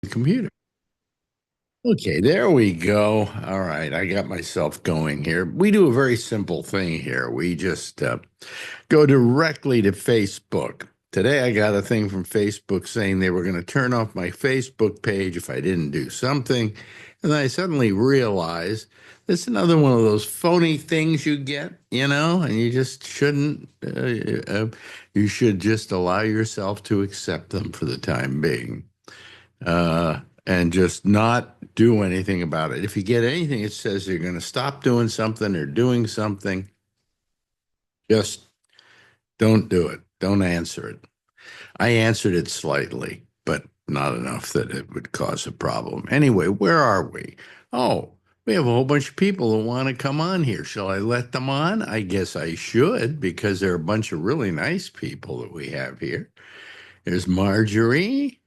Computer. Okay, there we go. All right, I got myself going here. We do a very simple thing here. We just go directly to Facebook. Today, I got a thing from Facebook saying they were going to turn off my Facebook page if I didn't do something. And I suddenly realized it's another one of those phony things you get, and you just shouldn't. You should just allow yourself to accept them for the time being. And just not do anything about it. If you get anything that says you're going to stop doing something or doing something, just don't do it. Don't answer it. I answered it slightly, but not enough that it would cause a problem. Anyway, where are we? Oh, we have a whole bunch of people who want to come on here. Shall I let them on? I guess I should because there are a bunch of really nice people that we have here. There's Marjorie.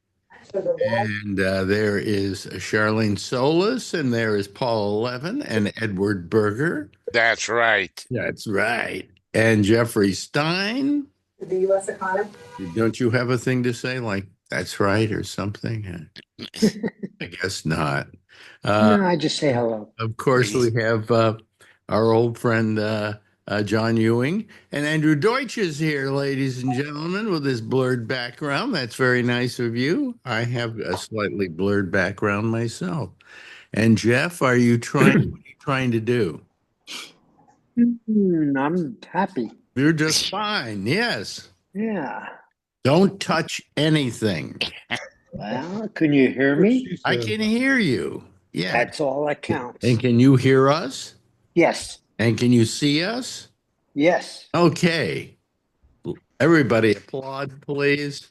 And there is Charlene Solis, and there is Paul Levin and Edward Berger. That's right. That's right. And Jeffrey Stein. The U.S. economy. Don't you have a thing to say like, that's right, or something? I guess not. No, I just say hello. Of course, we have our old friend John Ewing, and Andrew Deutsch is here, ladies and gentlemen, with his blurred background. That's very nice of you. I have a slightly blurred background myself. And Jeff, what are you trying to do? I'm happy. You're just fine. Yes. Yeah. Don't touch anything. Well, can you hear me? I can hear you. Yeah. That's all that counts. And can you hear us? Yes. And can you see us? Yes. Okay. Everybody applaud, please.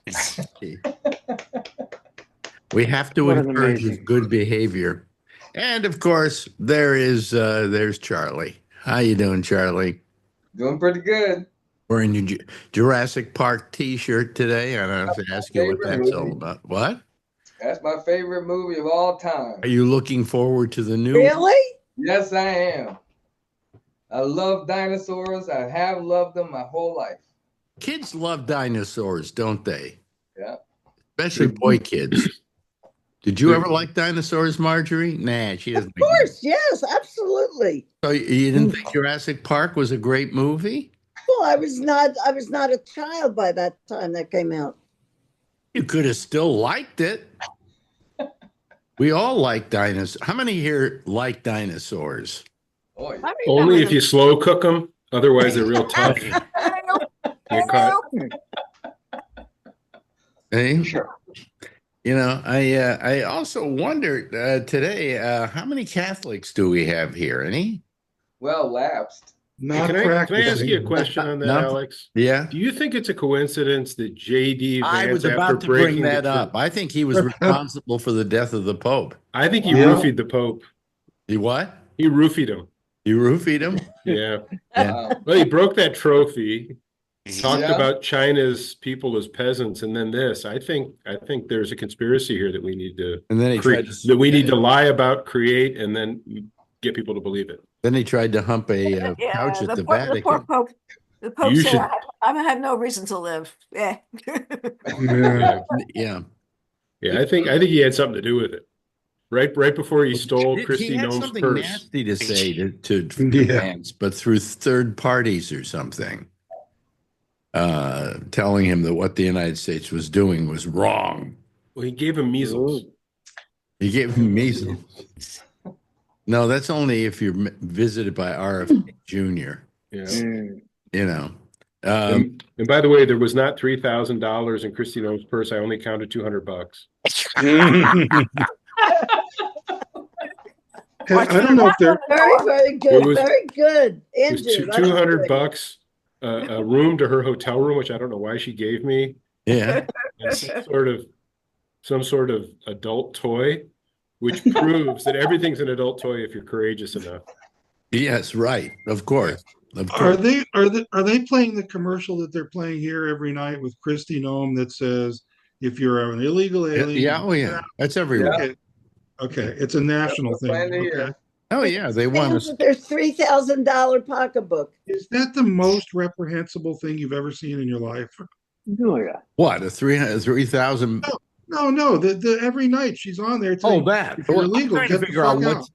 We have to encourage good behavior. And of course, there's Charlie. How you doing, Charlie? Doing pretty good. Wearing your Jurassic Park t-shirt today. I don't have to ask you what that's all about. What? That's my favorite movie of all time. Are you looking forward to the new Really? Yes, I am. I love dinosaurs. I have loved them my whole life. Kids love dinosaurs, don't they? Yeah. Especially boy kids. Did you ever like dinosaurs, Marjorie? Nah, she doesn't. Of course, yes, absolutely. So you didn't think Jurassic Park was a great movie? Well, I was not a child by that time that came out. You could have still liked it. We all like dinosaurs. How many here like dinosaurs? Oh, yeah. Only if you slow cook them. Otherwise, they're real tough. You're caught. Hey? Sure. I also wondered today, how many Catholics do we have here? Any? Well, lapsed. Can I ask you a question on that, Alex? Yeah. Do you think it's a coincidence that J.D. Vance, I was about to bring that up. I think he was responsible for the death of the Pope. I think he roofied the Pope. He what? He roofied him. You roofied him? Yeah. Yeah. Well, he broke that trophy. Talked about China's people as peasants, and then this. I think there's a conspiracy here that we need to And then he tried to lie about, create, and then get people to believe it. Then he tried to hump a couch at the Vatican. The poor Pope. The Pope You said, should- I have no reason to live. Yeah. Yeah. Yeah, I think he had something to do with it. Right before he stole He Christy had Nome's something purse. nasty to say to Vance, but through third parties or something, telling him that what the United States was doing was wrong. Well, he gave him measles. He gave him measles. No, that's only if you're visited by RFK Jr. Yeah. And by the way, there was not $3,000 in Christy Nome's purse. I only counted $200. I don't know if they're Very good. Very good. It was Andrew, $200, a room to her hotel room, which I don't know why she gave me. Yeah. And some sort of adult toy, which proves that everything's an adult toy if you're courageous enough. Yes, right. Of course. Are they playing the commercial that they're playing here every night with Christy Nome that says, if you're an illegal alien? Yeah, oh yeah. That's everywhere. Okay. It's a national thing. Okay. Oh yeah, they want to. Their $3,000 pocketbook. Is that the most reprehensible thing you've ever seen in your life? Oh, yeah. What, a 3,000? No. The every night she's on there Oh, saying, that. if you're Well, I'm illegal, trying to get the figure out fuck out.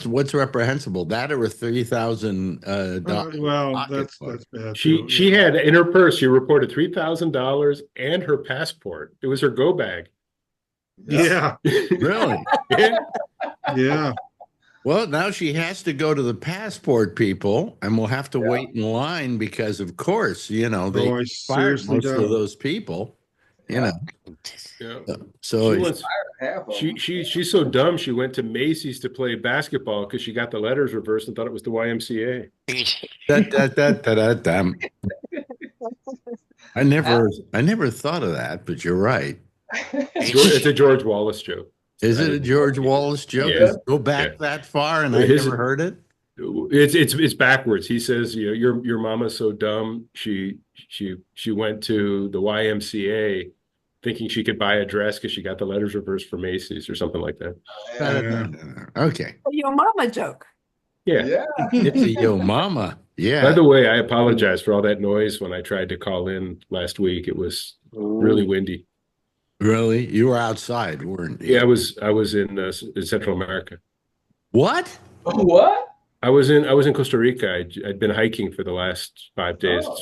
what's reprehensible, that or a $30,000 Well, pocketbook. that's bad She too. she Yeah. had in her purse, she reported $3,000 and her passport. It was her go bag. Yeah. Really? Yeah. Yeah. Well, now she has to go to the passport people, and we'll have to wait in line because, of course, they Oh, I fired seriously most doubt of it. those people. You know, Yeah. so She it's, wants Half of she them. she she's so dumb she went to Macy's to play basketball because she got the letters reversed and thought it was the YMCA. that. I never thought of that, but you're right. It's a George Wallace joke. Is I it a didn't- George Wallace joke? Yeah. Does it go Yeah. back that far, and I His- never heard it? It's backwards. He says, your mama's so dumb. She went to the YMCA thinking she could buy a dress because she got the letters reversed for Macy's or something like that. Okay, Your mama joke. Yeah. Yeah. it's a yo mama. By Yeah, the way, I apologize for all that noise when I tried to call in last week. It was really windy. really. You were outside, weren't you? Yeah, I was in Central America. What? What? I was in Costa Rica. I'd been hiking for the last 5 days. Oh.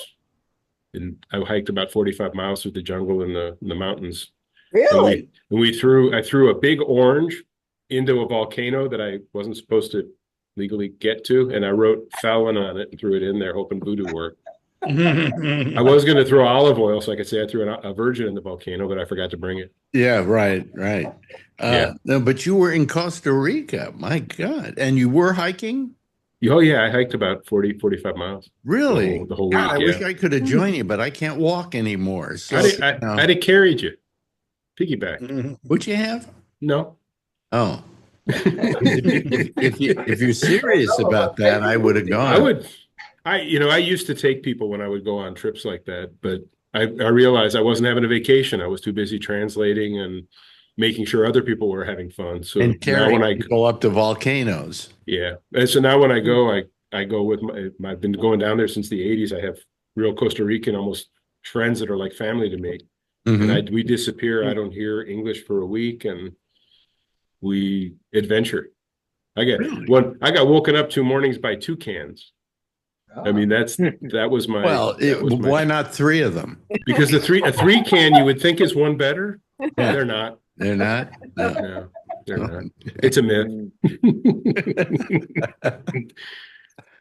And I hiked about 45 miles through the jungle and the mountains. Really? I threw a big orange into a volcano that I wasn't supposed to legally get to, and I wrote felon on it and threw it in there, hoping voodoo worked. I was going to throw olive oil so I could say I threw a virgin in the volcano, but I forgot to bring it. Yeah, right. Yeah. No, but you were in Costa Rica. My God. And you were hiking? Oh yeah, I hiked about 45 miles. Really? The whole God, I week, wish yeah. I could have joined you, but I can't walk anymore. So, I'd have carried you. Piggyback. would you have? No. Oh. If you're serious about that, I would have gone. I would. I used to take people when I would go on trips like that, but I realized I wasn't having a vacation. I was too busy translating and making sure other people were having fun. So And now carrying when I people up to volcanoes. yeah, and so now when I go, I go with I've been going down there since the 80s. I have real Costa Rican almost friends that are like family to me. Mhm. And we disappear. I don't hear English for a week, and we adventure. I got woken up 2 mornings by toucans. I mean, that was my. Well, that was my- why not three of them? Because a three can you would think is one better. Yeah. They're not. They're not? No. No, they're not. It's a myth.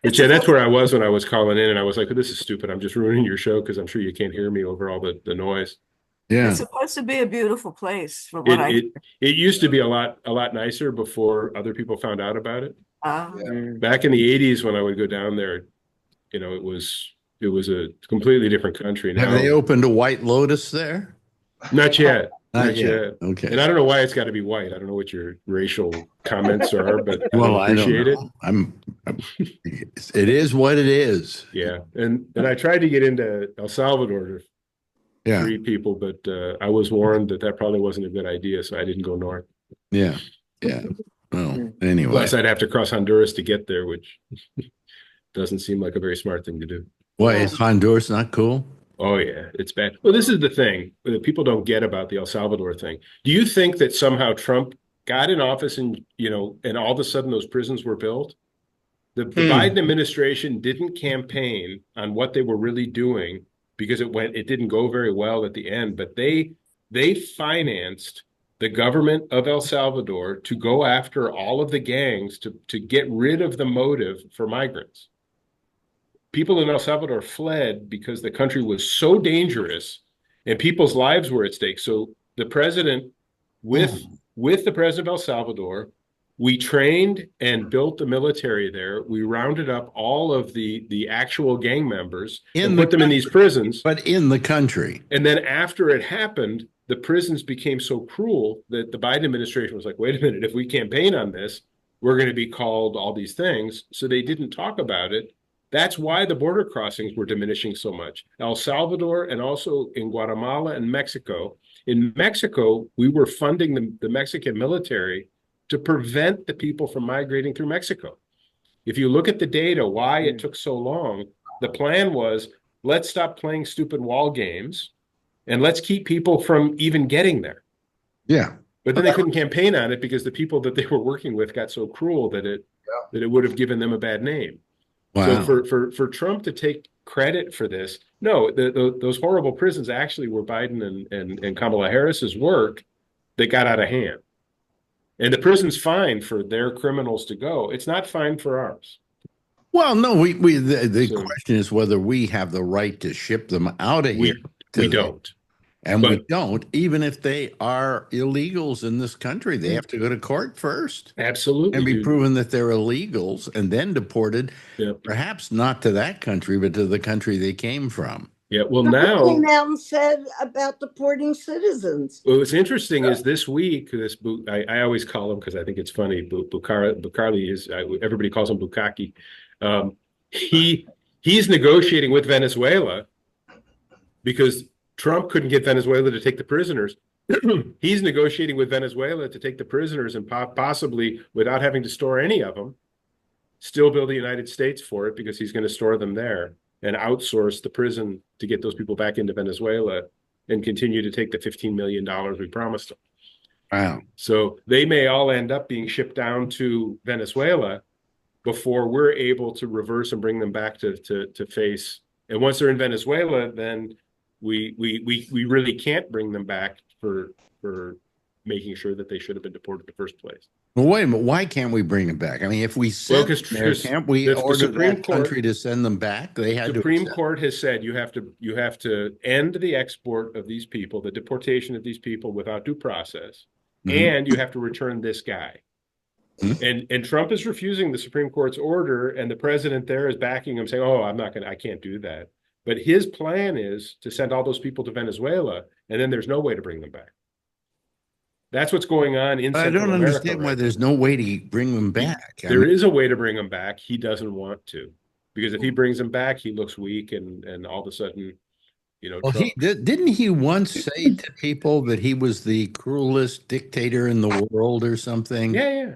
But yeah, that's where I was when I was calling in, and I was like, "This is stupid. I'm just ruining your show because I'm sure you can't hear me over all the noise." Yeah. It's supposed to be a beautiful place, from what It used to be a lot nicer before other people found out about it. Back in the 80s when I would go down there, it was a completely different country. Now, Have they opened a White Lotus there? not yet. Not yet. Okay. And I don't know why it's got to be white. I don't know what your racial comments are, but Well, I appreciate it. It is what it is. Yeah. And I tried to get into El Salvador to Yeah. greet people, but I was warned that probably wasn't a good idea, so I didn't go north. Yeah. Yeah. Well, anyway. Plus, I'd have to cross Honduras to get there, which doesn't seem like a very smart thing to do. Why is Honduras not cool? Oh yeah, it's bad. Well, this is the thing that people don't get about the El Salvador thing. Do you think that somehow Trump got in office and and all of a sudden those prisons were built? The Biden administration didn't campaign on what they were really doing because it didn't go very well at the end, but they financed the government of El Salvador to go after all of the gangs to get rid of the motive for migrants. People in El Salvador fled because the country was so dangerous and people's lives were at stake. So the president, with the president of El Salvador, we trained and built the military there. We rounded up all of the actual gang members and put them in these prisons. But in the country. And then after it happened, the prisons became so cruel that the Biden administration was like, wait a minute, if we campaign on this, we're going to be called all these things. So they didn't talk about it. That's why the border crossings were diminishing so much. El Salvador and also in Guatemala and Mexico. In Mexico, we were funding the Mexican military to prevent the people from migrating through Mexico. If you look at the data, why it took so long, the plan was, let's stop playing stupid wall games and let's keep people from even getting there. Yeah. But then they couldn't campaign on it because the people that they were working with got so cruel that it would have given them a bad name. So Wow. for Trump to take credit for this, no, those horrible prisons actually were Biden and Kamala Harris's work that got out of hand. And the prison's fine for their criminals to go. It's not fine for ours. Well, no, the So question is whether we have the right to ship them out of here. we don't. And we But don't, even if they are illegals in this country. They have to go to court first absolutely, and be dude. proven that they're illegals and then deported, Yeah. perhaps not to that country, but to the country they came from. Yeah. Well, Trump now came out and said about deporting citizens. what's interesting is this week, I always call him because I think it's funny. Bukhari is everybody calls him Bukaki. He's negotiating with Venezuela because Trump couldn't get Venezuela to take the prisoners. He's negotiating with Venezuela to take the prisoners and possibly, without having to store any of them, still build the United States for it because he's going to store them there and outsource the prison to get those people back into Venezuela and continue to take the $15 million we promised them. Wow. So they may all end up being shipped down to Venezuela before we're able to reverse and bring them back to face. And once they're in Venezuela, then we really can't bring them back for making sure that they should have been deported in the first place. Well, wait a minute. Why can't we bring them back? I mean, if we send them there, can't we the order Supreme that Court- country to send them back? They had Supreme to. Court has said you have to end the export of these people, the deportation of these people without due process, and you have to return this guy. And Trump is refusing the Supreme Court's order, and the president there is backing him, saying, "Oh, I can't do that." But his plan is to send all those people to Venezuela, and then there's no way to bring them back. That's what's going on in I Central don't America understand right why now. there's no way to bring them back. There is a way to bring him back. He doesn't want to, because if he brings him back, he looks weak, and all of a sudden, Well, Trump. didn't he once say to people that he was the cruelest dictator in the world or something? Yeah.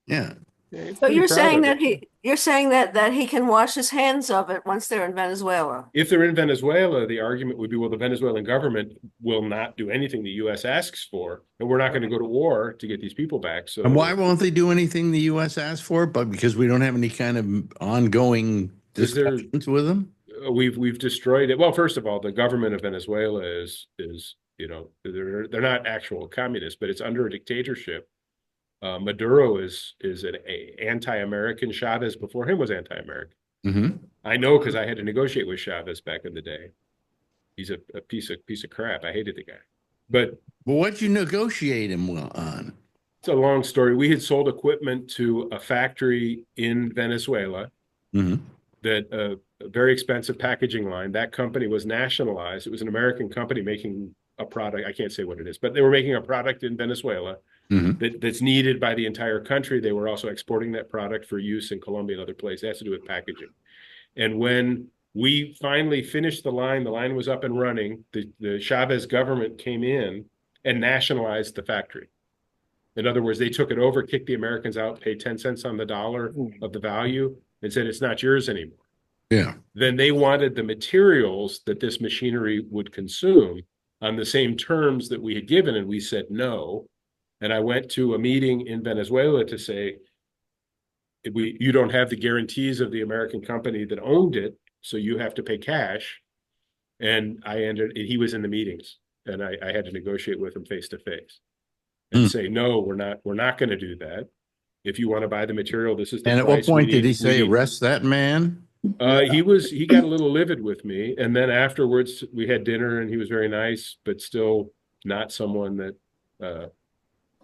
Yeah. He's So pretty you're proud saying of that it. you're saying that he can wash his hands of it once they're in Venezuela. If they're in Venezuela, the argument would be, well, the Venezuelan government will not do anything the U.S. asks for, and we're not going to go to war to get these people back. So, And why won't they do anything the U.S. asked for? But because we don't have any kind of ongoing Is there- discussions with them? we've destroyed it. Well, first of all, the government of Venezuela is they're not actual communists, but it's under a dictatorship. Maduro is an anti-American. Chavez before him was anti-American. I know because I had to negotiate with Chavez back in the day. He's a piece of crap. I hated the guy. But what'd you negotiate him on? It's a long story. We had sold equipment to a factory in Venezuela that a very expensive packaging line. That company was nationalized. It was an American company making a product. I can't say what it is, but they were making a product in Venezuela that's needed by the entire country. They were also exporting that product for use in Colombia and other places. It has to do with packaging. And when we finally finished the line was up and running. The Chavez government came in and nationalized the factory. In other words, they took it over, kicked the Americans out, paid 10 cents on the dollar of the value, and said, it's not yours anymore. Yeah. Then they wanted the materials that this machinery would consume on the same terms that we had given, and we said no. And I went to a meeting in Venezuela to say, you don't have the guarantees of the American company that owned it, so you have to pay cash. And he was in the meetings, and I had to negotiate with him face to face and say, no, we're not going to do that. If you want to buy the material, this is the price. And at what point did he say, arrest that man? He got a little livid with me. And then afterwards we had dinner, and he was very nice, but still not someone that,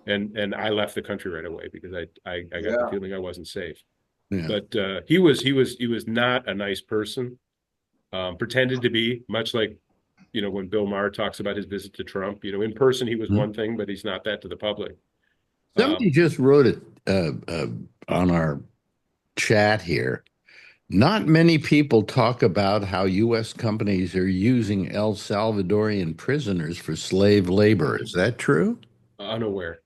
and I left the country right away because I got the feeling I wasn't safe. Yeah. But he was not a nice person. Pretended to be, much like, when Bill Maher talks about his visit to Trump, in person, he was one thing, but he's not that to the public. Somebody just wrote it on our chat here. Not many people talk about how U.S. companies are using El Salvadorian prisoners for slave labor. Is that true? Unaware.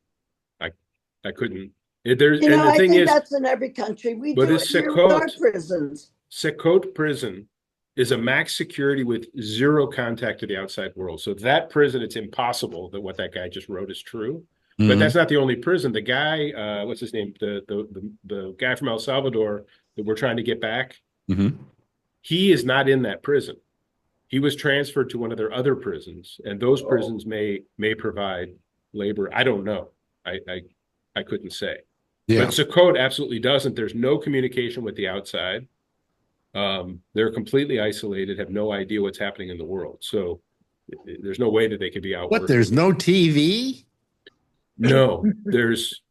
I couldn't. I think that's in every country. We do it here with our prisons. Secot prison is a max security with zero contact to the outside world. So that prison, it's impossible that what that guy just wrote is true. But that's not the only prison. The guy, what's his name? The guy from El Salvador that we're trying to get back. He is not in that prison. He was transferred to one of their other prisons, and those prisons may provide labor. I don't know. I couldn't say. Yeah. But Sukkot absolutely doesn't. There's no communication with the outside. They're completely isolated, have no idea what's happening in the world. So there's no way that they could be out. What? There's no TV? No, there's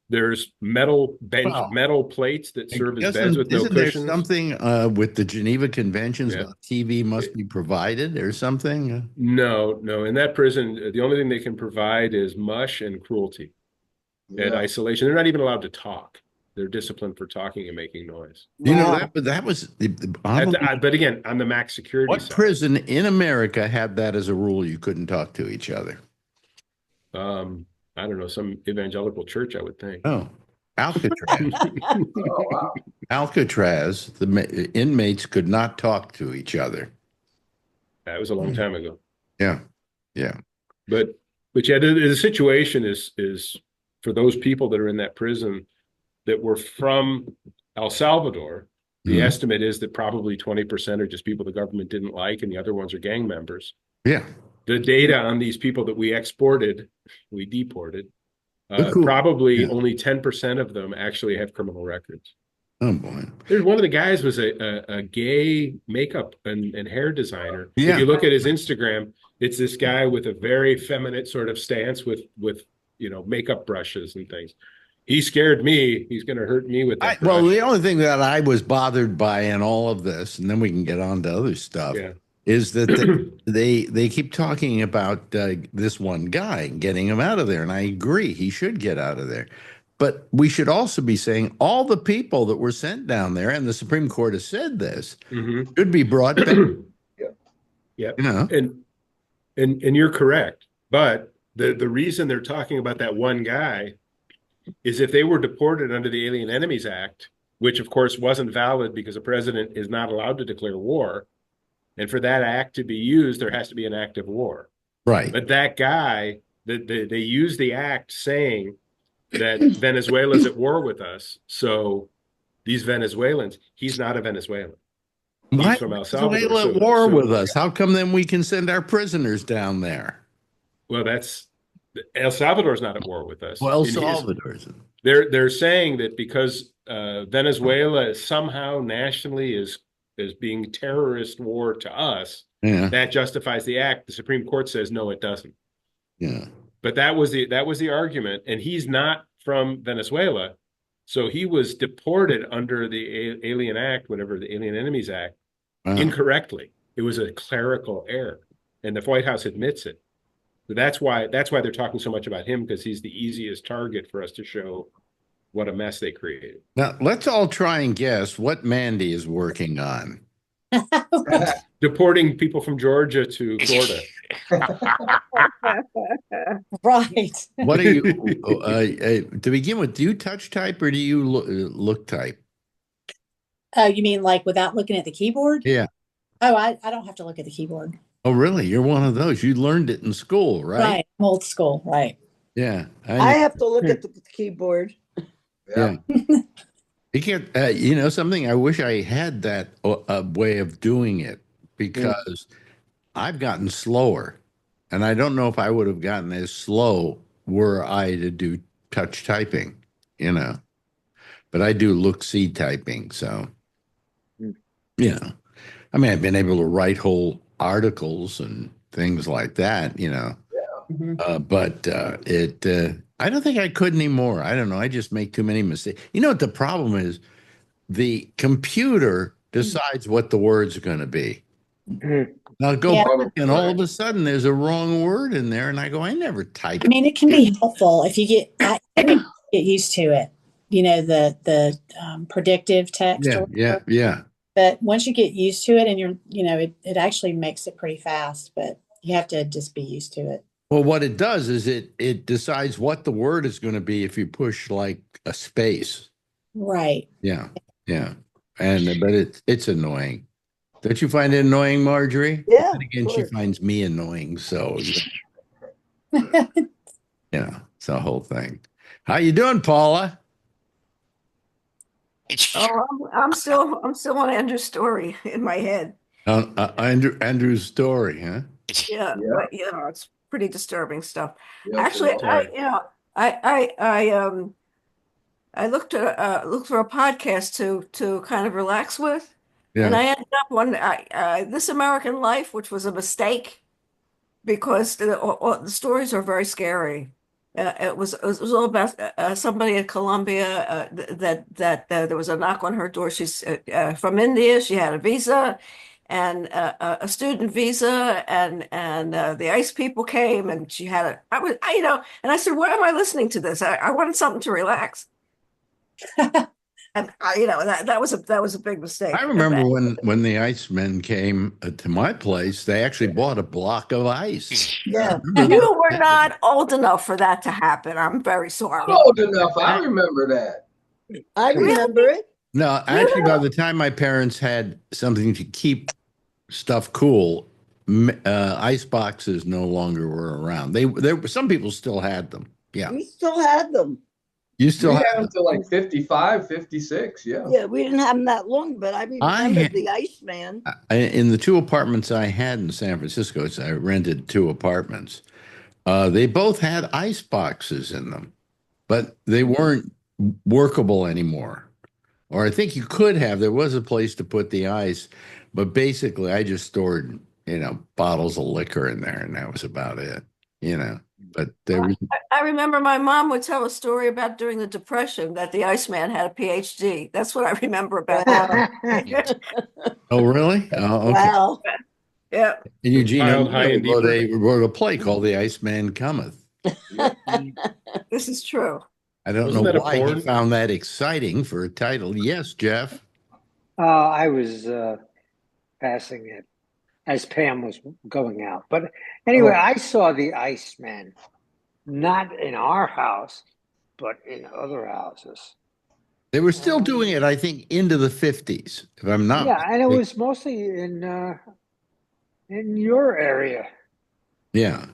metal metal plates that serve as beds with no cushions. Isn't there something with the Geneva Conventions about TV must be provided or something? No. In that prison, the only thing they can provide is mush and cruelty and isolation. They're not even allowed to talk. They're disciplined for talking and making noise. You know that, but that was. But again, on the max security what side, prison in America had that as a rule? You couldn't talk to each other. I don't know, some evangelical church, I would think. Oh, Alcatraz. Oh, wow. Alcatraz, the inmates could not talk to each other. That was a long time ago. Yeah. But yeah, the situation is for those people that are in that prison that were from El Salvador, the estimate is that probably 20% are just people the government didn't like, and the other ones are gang members. Yeah. The data on these people that we deported, Cool. probably only 10% of them actually have criminal records. Oh boy. There's one of the guys was a gay makeup and hair designer. Yeah. If you look at his Instagram, it's this guy with a very feminine sort of stance with makeup brushes and things. He scared me. He's going to hurt me with that. Well, the only thing that I was bothered by in all of this, and then we can get on to other stuff, is that they keep talking about this one guy and getting him out of there. And I agree, he should get out of there. But we should also be saying all the people that were sent down there, and the Supreme Court has said this, should be brought back. Yeah. You know? And you're correct. But the reason they're talking about that one guy is if they were deported under the Alien Enemies Act, which of course wasn't valid because a president is not allowed to declare war. And for that act to be used, there has to be an act of war. Right. But that guy, they use the act saying that Venezuela's at war with us. So these Venezuelans, he's not a Venezuelan. Why He's from El Salvador. Venezuela at war with us? How come then we can send our prisoners down there? Well, El Salvador's not at war with us. Well, El Salvador's. They're saying that because Venezuela somehow nationally is being terrorist war to us, that justifies the act. The Supreme Court says no, it doesn't. Yeah. But that was the argument, and he's not from Venezuela, so he was deported under the Alien Act, whatever, the Alien Enemies Act, incorrectly. It was a clerical error, and the White House admits it. So that's why they're talking so much about him, because he's the easiest target for us to show what a mess they created. Now let's all try and guess what Mandy is working on. Deporting people from Georgia to Florida. Right. What are you to begin with? Do you touch type or do you look type? You mean like without looking at the keyboard? Yeah. Oh, I don't have to look at the keyboard. Oh, really? You're one of those. You learned it in school, right? Right. I'm old school. Right. Yeah. I have to look at the keyboard. Yeah. You can't, something, I wish I had that way of doing it, because I've gotten slower, and I don't know if I would have gotten as slow were I to do touch typing, but I do look-see typing. So, I mean, I've been able to write whole articles and things like that, but I don't think I could anymore. I don't know. I just make too many mistakes. You know what the problem is? The computer decides what the words are going to be. Now go back, and all of a sudden there's a wrong word in there, and I go, I never typed. I mean, it can be helpful if you get used to it. The predictive text. Yeah. But once you get used to it, and it actually makes it pretty fast. But you have to just be used to it. Well, what it does is it decides what the word is going to be if you push like a space. Right. Yeah. But it's annoying. Don't you find it annoying, Marjorie? Yeah, And again, of she course. finds me annoying, so it's a whole thing. How you doing, Paula? Oh, I'm still on Andrew's story in my head. Andrew's story, huh? Yeah, Yeah. but it's pretty disturbing stuff. Yes, Actually, it is. I looked for a podcast to kind of relax with, and Yeah. I ended up on This American Life, which was a mistake because the stories are very scary. It was all about somebody in Colombia that there was a knock on her door. She's from India. She had a visa and a student visa, and the ICE people came, and she had a. And I said, "Why am I listening to this? I wanted something to relax." And that was a big mistake. I remember when the Icemen came to my place, they actually bought a block of ice. Yeah. You were not old enough for that to happen. I'm very sorry. I'm old enough. I remember that. I remember it. No, actually, by the time my parents had something to keep stuff cool, ice boxes no longer were around. Some people still had them. Yeah, We still had them. you still We have had them. until like 55, 56. Yeah. Yeah, we didn't have them that long, but I remember had- the Iceman. In the two apartments I had in San Francisco, so I rented two apartments. They both had ice boxes in them, but they weren't workable anymore. Or I think you could have. There was a place to put the ice, but basically I just stored, bottles of liquor in there, and that was about it. But there was. I remember my mom would tell a story about during the Depression that the Iceman had a PhD. That's what I remember about that. Oh, really? Oh, okay. Wow. Yeah. And Eugene, Piled high and they wrote a play called "The Iceman Cometh." This is true. I don't Wasn't know that a why he porn? found that exciting for a title. Yes, Jeff. I was passing it as Pam was going out. But anyway, I saw the Iceman, not in our house, but in other houses. They were still doing it, I think, into the 50s, if I'm not Yeah, and it mistaken. was mostly in your area. Yeah.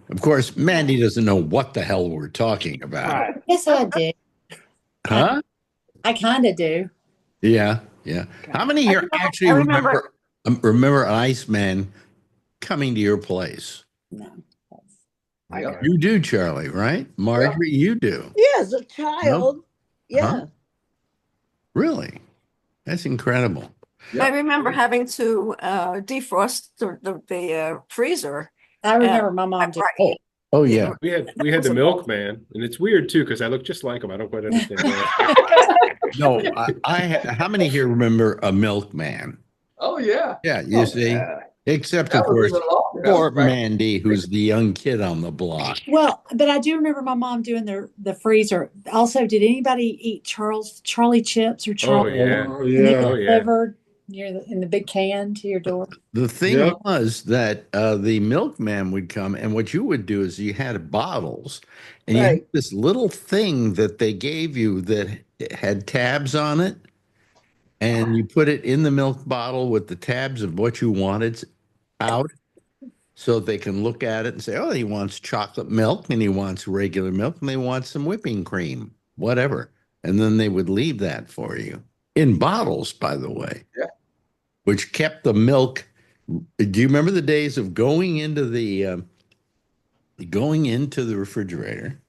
Of course, Mandy doesn't know what the hell we're talking about. Right. Yes, I do. Huh? I kind of do. Yeah, yeah. How many here actually I remember- remember an Iceman coming to your place? No. I Yeah. got it. You do, Charlie, right? Marjorie, you do. Yeah, as a child. Yeah. Huh? Really? That's incredible. Yeah. I remember having to defrost the freezer. I remember my mom did. Right. Oh, yeah. We had the milkman, and it's weird too because I look just like him. I don't quite understand that. No, how many here remember a milkman? Oh, yeah. Yeah, you see? Yeah. Except, That of was course, even longer. That poor was back- Mandy, who's the young kid on the block. Well, but I do remember my mom doing the freezer. Also, did anybody eat Charlie chips or Charlie? yeah. Oh, And they yeah. Oh, yeah. delivered in the big can to your door. The thing Yep. was that the milkman would come, and what you would do is you had bottles, and you had Right. this little thing that they gave you that had tabs on it, and you put it in the milk bottle with the tabs of what you wanted out, so they can look at it and say, "Oh, he wants chocolate milk, and he wants regular milk, and they want some whipping cream, whatever," and then they would leave that for you in bottles, by the way. Yeah. Which kept the milk. Do you remember the days of going into the refrigerator?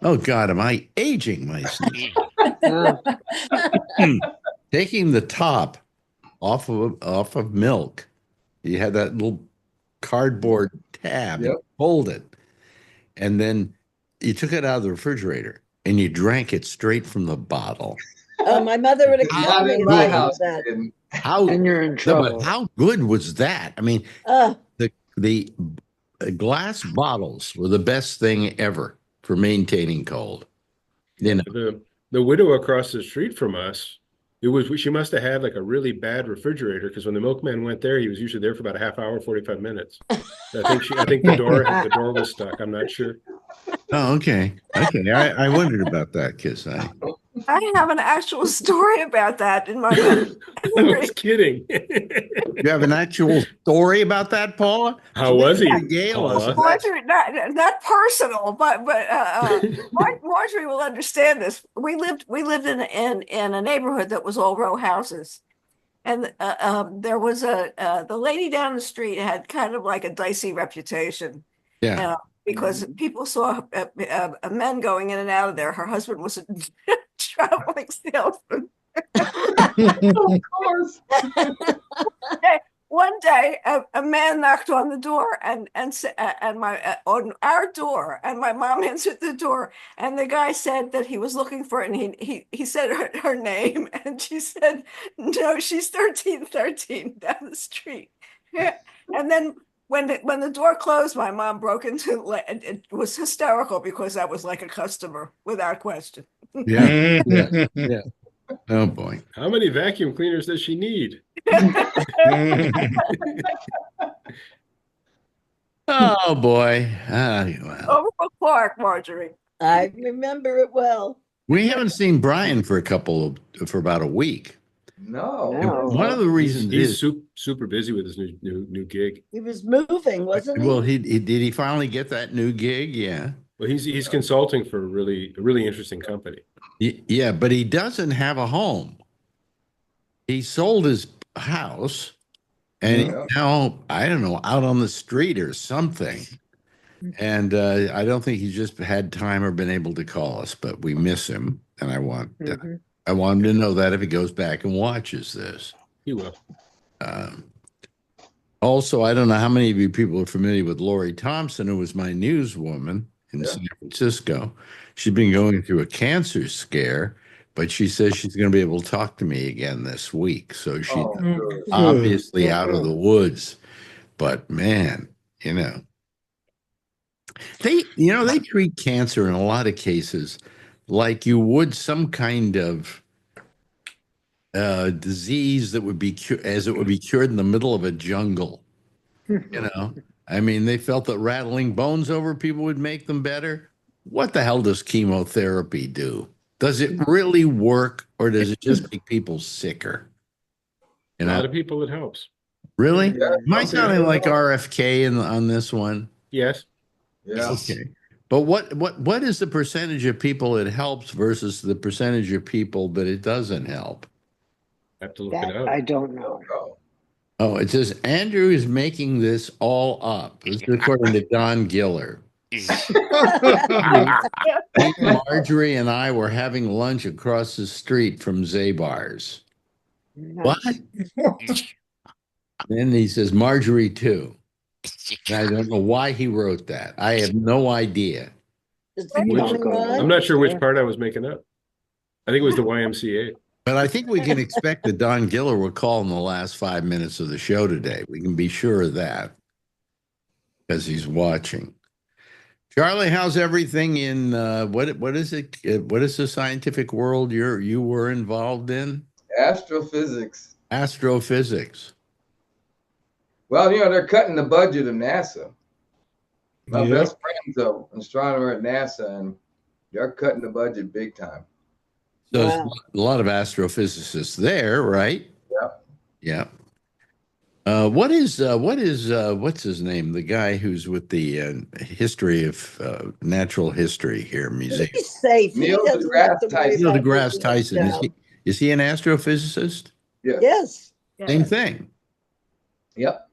Oh God, am I aging myself? Taking the top off of milk. You had that little cardboard tab. Yep. You hold it, and then you took it out of the refrigerator and you drank it straight from the bottle. My mother would have Not killed me in if my I house. did that. And How And you're in no, trouble. but how good was that? I mean, Uh, the glass bottles were the best thing ever for maintaining cold. You know, The widow across the street from us, she must have had like a really bad refrigerator because when the milkman went there, he was usually there for about a half hour, 45 minutes. I think the door was stuck. I'm not sure. oh, okay. I wondered about that because I have an actual story about that in my memory. I was kidding. You have an actual story about that, Paula? How was he, Regale us. Paula? Marjorie, not personal, but Marjorie will understand this. We lived in a neighborhood that was all row houses, and there was the lady down the street had kind of like a dicey reputation. Yeah. Because people saw men going in and out of there. Her husband was a traveling salesman. Of course. One day, a man knocked on the door and on our door, and my mom answered the door, and the guy said that he was looking for it, and he said her name, and she said, "No, she's 1313 down the street." And then when the door closed, my mom broke into it was hysterical because that was like a customer without question. Yeah. Yeah. Oh boy. How many vacuum cleaners does she need? Oh boy. Well, Overbrook Park, Marjorie. I remember it well. we haven't seen Brian for about a week. No. No. One of the reasons He's is, super busy with his new gig. He was moving, wasn't he? well, did he finally get that new gig? Yeah. Well, he's consulting for a really interesting company. Yeah, but he doesn't have a home. He sold his house and he's now, I don't know, out on the street or something. And I don't think he's just had time or been able to call us, but we miss him. And I want him to know that if he goes back and watches this. He will. Also, I don't know how many of you people are familiar with Lori Thompson, who was my newswoman in San Francisco. She's been going through a cancer scare, but she says she's going to be able to talk to me again this week. So she's obviously out of the woods. But man, they treat cancer in a lot of cases like you would some kind of disease that would be cured in the middle of a jungle. I mean, they felt that rattling bones over people would make them better. What the hell does chemotherapy do? Does it really work, or does it just make people sicker? A lot of people it helps. Really? Yeah, Am I sounding like RFK on this one? Yes. Yeah. Okay. But what is the percentage of people it helps versus the percentage of people that it doesn't help? I have to look it up. I don't know. Oh, it says Andrew is making this all up. This is according to Don Giller. Marjorie and I were having lunch across the street from Zabar's. What? Then he says Marjorie too. And I don't know why he wrote that. I have no idea. I'm not sure which part I was making up. I think it was the YMCA. But I think we can expect that Don Giller will call in the last 5 minutes of the show today. We can be sure of that because he's watching. Charlie, how's everything in what is it? What is the scientific world you were involved in? Astrophysics. Astrophysics. Well, they're cutting the budget of NASA. My best friend's an astronomer at NASA, and they're cutting the budget big time. So there's a lot of astrophysicists there, right? Yeah. Yeah. What's his name? The guy who's with the history of natural history here museum. He's safe. Neil deGrasse Tyson. Neil deGrasse Tyson. Is he an astrophysicist? Yeah. Yes. Same thing. Yep.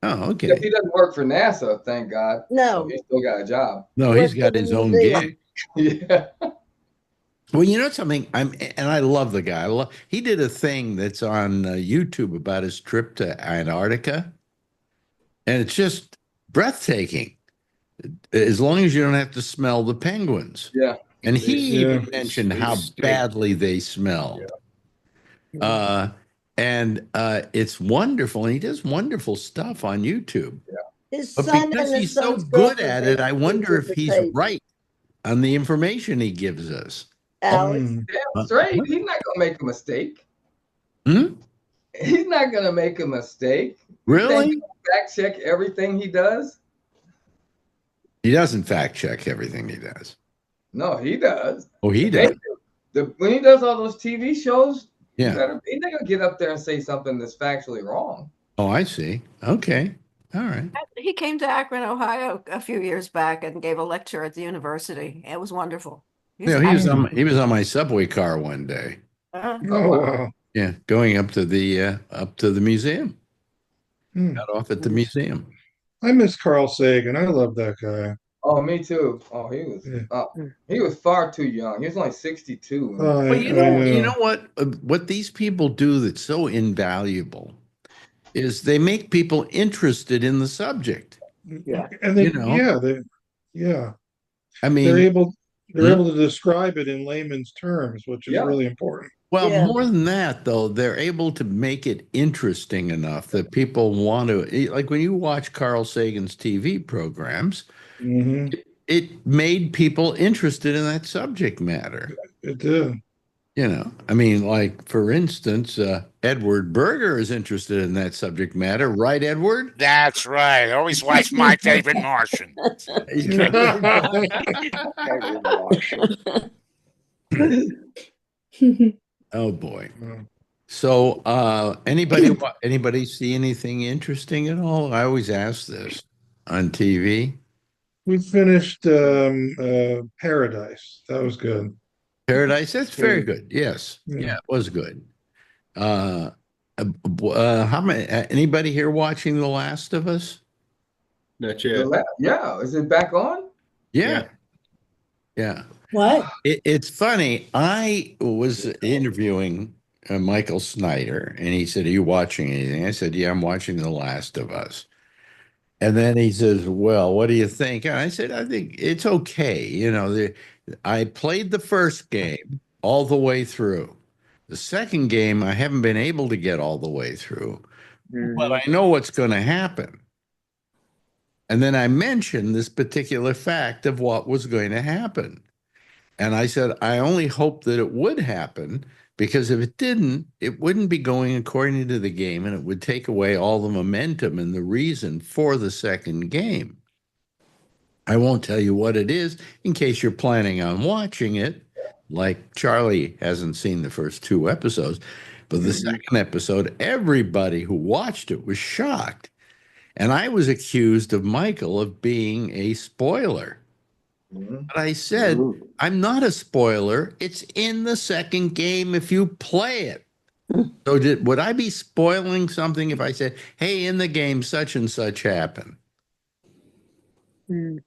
Oh, okay. Except he doesn't work for NASA, thank God. No. He's still got a job. No, he's got his own gig. Yeah. Well, you know something, I love the guy. He did a thing that's on YouTube about his trip to Antarctica, and it's just breathtaking. As long as you don't have to smell the penguins. Yeah. And he even mentioned how badly they smelled. Yeah. And it's wonderful, and he does wonderful stuff on YouTube. Yeah. His But son because and he's his so son's good girlfriend at it, I wonder if he's participate. right on the information he gives us. Alex. Damn straight. He's not gonna make a mistake. Hmm? He's not gonna make a mistake. Really? Fact check everything he does. He doesn't fact check everything he does. No, he does. Oh, he does. when he does all those TV shows, Yeah. he's not gonna get up there and say something that's factually wrong. Oh, I see. Okay. All right. He came to Akron, Ohio a few years back and gave a lecture at the university. It was wonderful. You He's know, excellent. he was on my subway car one day. Oh Oh wow. wow. Yeah, going up to the museum. Hmm. Got off at the museum. I miss Carl Sagan. I love that guy. Oh, me too. Oh, Yeah. he was far too young. He was only 62. Well, I you know. know what these people do that's so invaluable is they make people interested in the subject. Yeah. And You know, yeah, I they're mean, able they're hmm? able to describe it in layman's terms, which is Yeah. really important. Well, Yeah. more than that, though, they're able to make it interesting enough that people want to, like when you watch Carl Sagan's TV programs, Hmm. it made people interested in that subject matter. It did. You know, I mean, like for instance, Edward Berger is interested in that subject matter, right, Edward? That's right. Always watch My Favorite Martian. Favorite Martian. Oh boy. So, anybody see anything interesting at all? I always ask this on TV. We finished Paradise. That was good. Paradise, that's very good. Yes. Yeah. Yeah, it was good. Uh, how many, anybody here watching The Last of Us? Not yet. Yeah, is it back on? Yeah. Yeah. What? It's funny. I was interviewing Michael Snyder, and he said, "Are you watching anything?" I said, "Yeah, I'm watching The Last of Us." And then he says, "Well, what do you think?" And I said, "I think it's okay. You know, I played the first game all the way through. The second game, I haven't been able to get all the way through, but I know what's going to happen." And then I mentioned this particular fact of what was going to happen. And I said, I only hope that it would happen because if it didn't, it wouldn't be going according to the game and it would take away all the momentum and the reason for the second game. I won't tell you what it is in case you're planning on watching it. Like Charlie hasn't seen the first two episodes, but the second episode, everybody who watched it was shocked. And I was accused of Michael of being a spoiler. But I said, I'm not a spoiler. It's in the second game if you play it. So would I be spoiling something if I said, hey, in the game, such and such happened?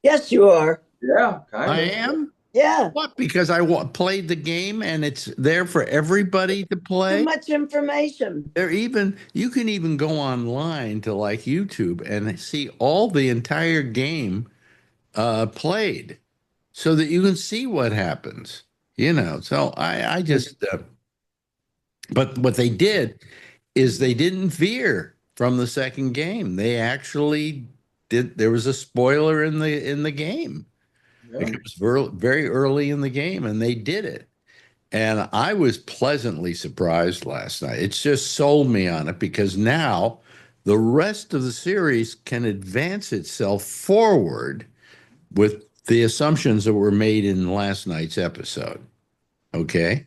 Yes, you are. Yeah, kind I of. am? Yeah. What? Because I played the game and it's there for everybody to play? Too much information. You can even go online to like YouTube and see all the entire game played so that you can see what happens, you know. So I just, but what they did is they didn't veer from the second game. They actually did. There was a spoiler in the game. Yeah. It was very early in the game, and they did it. And I was pleasantly surprised last night. It's just sold me on it because now the rest of the series can advance itself forward with the assumptions that were made in last night's episode. Okay.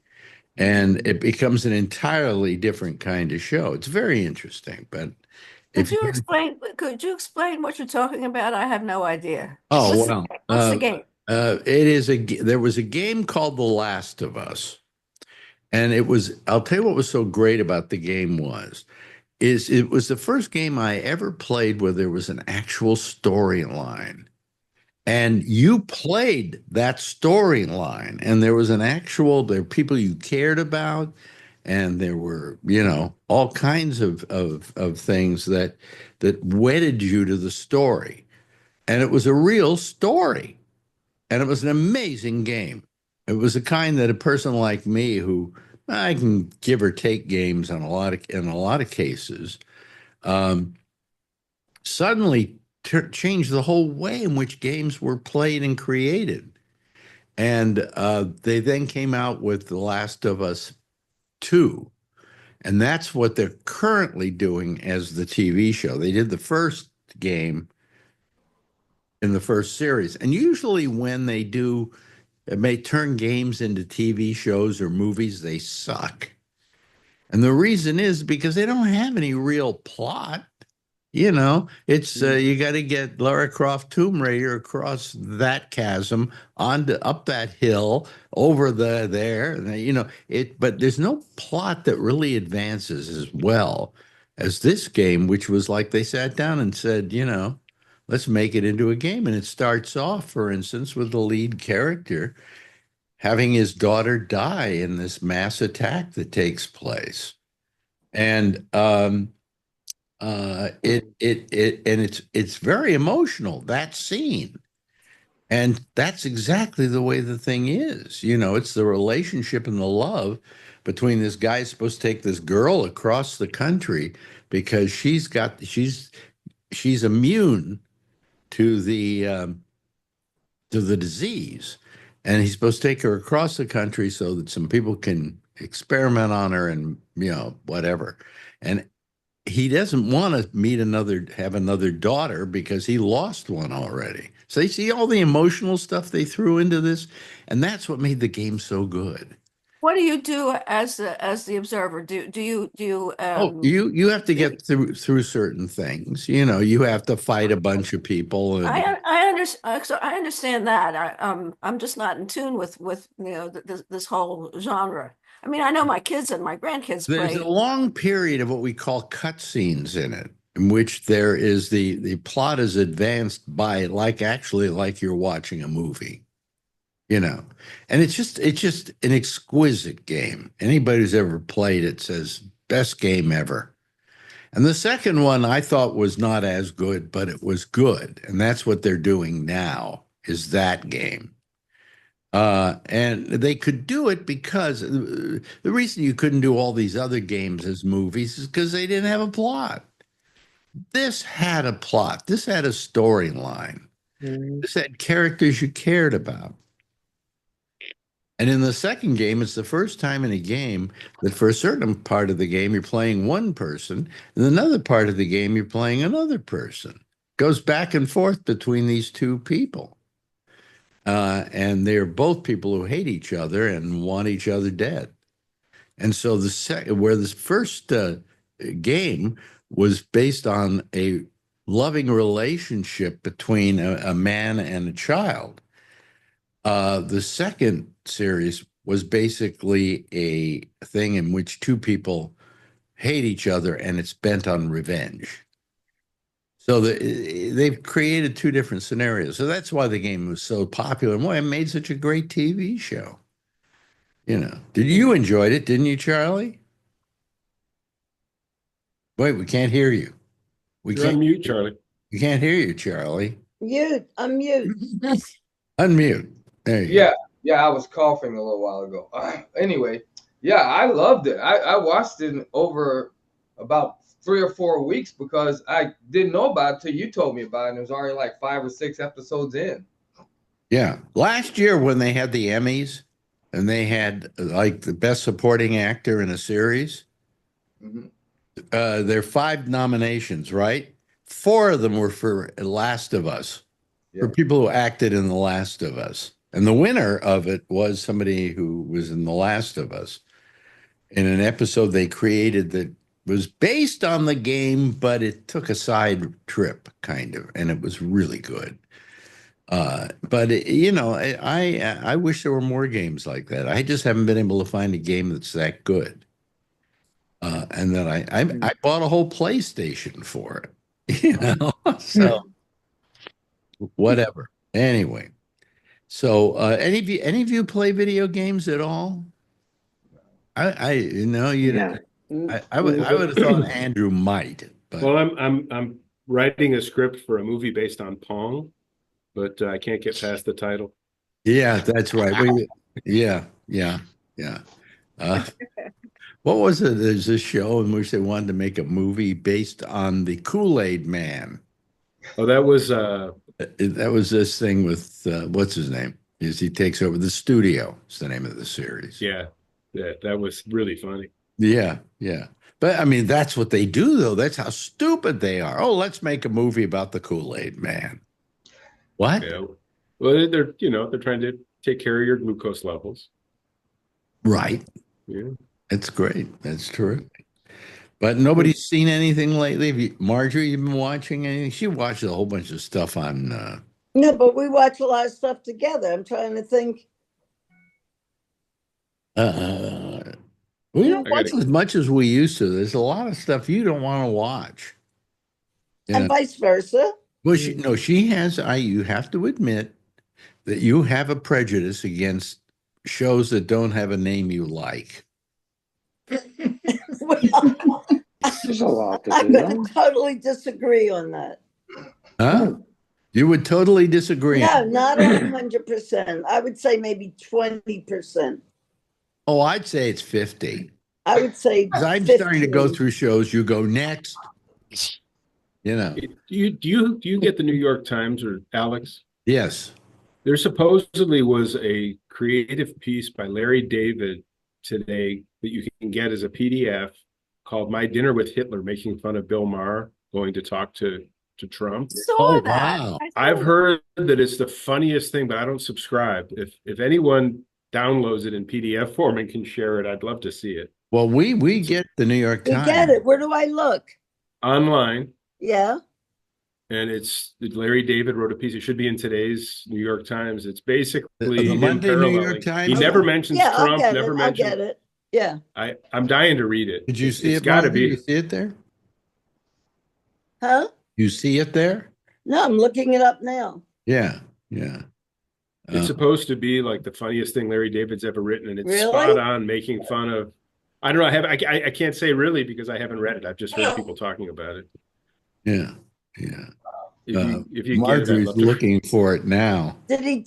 And it becomes an entirely different kind of show. It's very interesting. But Could you explain what you're talking about? I have no idea. Oh, What's well, the game? there was a game called The Last of Us. And I'll tell you what was so great about the game is it was the first game I ever played where there was an actual storyline. And you played that storyline, and there were people you cared about, and there were, you know, all kinds of things that wedded you to the story. And it was a real story. And it was an amazing game. It was the kind that a person like me, who I can give or take games in a lot of cases, suddenly changed the whole way in which games were played and created. And they then came out with The Last of Us 2. And that's what they're currently doing as the TV show. They did the first game in the first series. And usually when they do it may turn games into TV shows or movies, they suck. And the reason is because they don't have any real plot. It's you got to get Lara Croft Tomb Raider across that chasm, up that hill, over there. But there's no plot that really advances as well as this game, which was like they sat down and said, let's make it into a game. And it starts off, for instance, with the lead character having his daughter die in this mass attack that takes place. And it's very emotional, that scene. And that's exactly the way the thing is. It's the relationship and the love between this guy who's supposed to take this girl across the country because she's immune to the disease. And he's supposed to take her across the country so that some people can experiment on her and, whatever. And he doesn't want to have another daughter because he lost one already. So you see all the emotional stuff they threw into this, and that's what made the game so good. What do you do as the observer? Do you you have to get through certain things. You have to fight a bunch of people. And I understand. So I understand that. I'm just not in tune with this whole genre. I mean, I know my kids and my grandkids there's play. a long period of what we call cutscenes in it, in which there is the plot is advanced by like you're watching a movie. And it's just an exquisite game. Anybody who's ever played it says best game ever. And the second one I thought was not as good, but it was good. And that's what they're doing now, is that game. And they could do it because the reason you couldn't do all these other games as movies is because they didn't have a plot. This had a plot. This had a storyline. This had characters you cared about. And in the second game, it's the first time in a game that for a certain part of the game, you're playing one person, and another part of the game, you're playing another person. Goes back and forth between these two people. And they're both people who hate each other and want each other dead. And so where this first game was based on a loving relationship between a man and a child, the second series was basically a thing in which two people hate each other and it's bent on revenge. So they've created two different scenarios. So that's why the game was so popular and why it made such a great TV show. Did you enjoyed it, didn't you, Charlie? Wait, we can't hear you. You're on mute, Charlie. We can't hear you, Charlie. Unmute. Unmute. There you go. Yeah, I was coughing a little while ago. Anyway, yeah, I loved it. I watched it over about 3 or 4 weeks because I didn't know about it till you told me about it. And it was already like 5 or 6 episodes in. Yeah. Last year when they had the Emmys and they had like the best supporting actor in a series, there are 5 nominations, right? 4 of them were for Last of Us, for people who acted in The Last of Us. And the winner of it was somebody who was in The Last of Us in an episode they created that was based on the game, but it took a side trip, kind of, and it was really good. But I wish there were more games like that. I just haven't been able to find a game that's that good. And then I bought a whole PlayStation for it, so whatever. Anyway, so any of you play video games at all? I would have thought Andrew might. But. Well, I'm writing a script for a movie based on Pong, but I can't get past the title. Yeah, that's right. Yeah. What was it? There's a show in which they wanted to make a movie based on the Kool-Aid Man. Oh, that was this thing with what's his name? He takes over the studio. It's the name of the series. Yeah, that was really funny. Yeah. But I mean, that's what they do, though. That's how stupid they are. Oh, let's make a movie about the Kool-Aid Man. What? Yeah. Well, they're trying to take care of your glucose levels. Right. Yeah. That's great. That's terrific. But nobody's seen anything lately. Marjorie, you been watching anything? She watched a whole bunch of stuff on. No, but we watch a lot of stuff together. I'm trying to think. We don't I watch gotta, as much as we used to. There's a lot of stuff you don't want to watch. And Yeah. vice versa. Well, she has. You have to admit that you have a prejudice against shows that don't have a name you like. Well, There's a lot to I'm do. going to totally disagree on that. Huh? You would totally disagree. No, not 100%. I would say maybe 20%. Oh, I'd say it's 50. I would say 'Cause I'm 15. starting to go through shows. You go next. You know. do you get the New York Times, or Alex? Yes. There supposedly was a creative piece by Larry David today that you can get as a PDF called "My Dinner with Hitler," making fun of Bill Maher going to talk to Trump. Saw Oh, that. wow. I saw I've that. heard that it's the funniest thing, but I don't subscribe. If anyone downloads it in PDF form and can share it, I'd love to see it Well, we get the New York We Times get it. Where do I look? online. Yeah. And Larry David wrote a piece. It should be in today's New York Times. It's basically The him Monday New York paralleling. Times? He never mentions Yeah, I'll Trump, get never it. I'll mentions. get it. Yeah. I'm dying to read it. Did you see It's it, got to Margie? You be. see it there? Huh? You see it there? No, I'm looking it up now. Yeah. Yeah. It's supposed to be like the funniest thing Larry David's ever written, and it's Really? spot on, making fun of. I don't know. I can't say really because I haven't read it. I've just heard people talking about it. Yeah. Yeah. If you get it, I'd Marjorie's love to. looking for it now. Did he?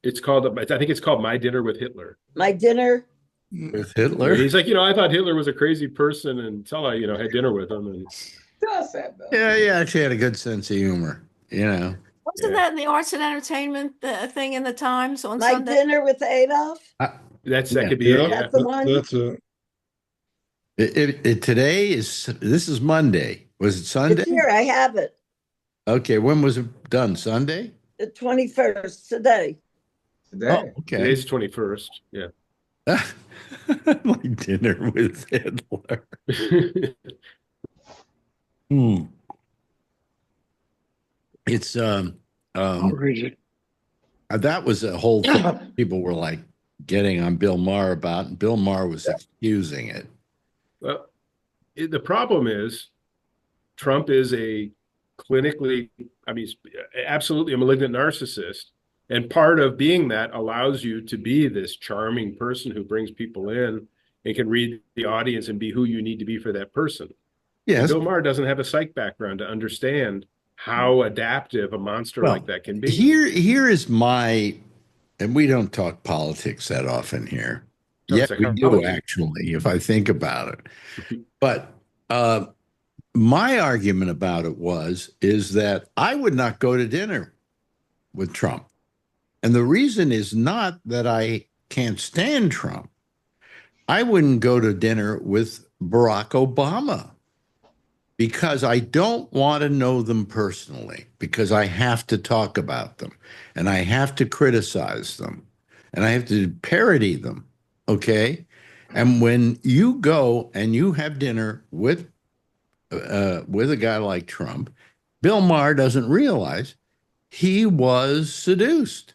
It's called. I think it's called "My Dinner with Hitler." My dinner? With Hitler? He's like, I thought Hitler was a crazy person until I, had dinner with him. And Yeah, he actually had a good sense of humor, Wasn't that in the arts and entertainment thing in the Times on My Sunday? dinner with Adolf? that Yeah. could be it. Yeah, Yeah. That's the one? that's a Today this is Monday. Was it Sunday? It's here. I have it. Okay, when was it done? Sunday? The 21st today. Oh, okay. Today's 21st. Yeah. My dinner with Hitler. It's I'll read it. that was a whole thing people were like getting on Bill Maher about, and Bill Maher was excusing it. Well, the problem is Trump is a clinically, absolutely a malignant narcissist. And part of being that allows you to be this charming person who brings people in and can read the audience and be who you need to be for that person. Yes. Bill Maher doesn't have a psych background to understand how adaptive a monster like that can be. Here is my, and we don't talk politics that often here. No, Yet we do, actually, if I think about it. But my argument about it is that I would not go to dinner with Trump. And the reason is not that I can't stand Trump. I wouldn't go to dinner with Barack Obama because I don't want to know them personally, because I have to talk about them and I have to criticize them and I have to parody them. Okay. And when you go and you have dinner with a guy like Trump, Bill Maher doesn't realize he was seduced.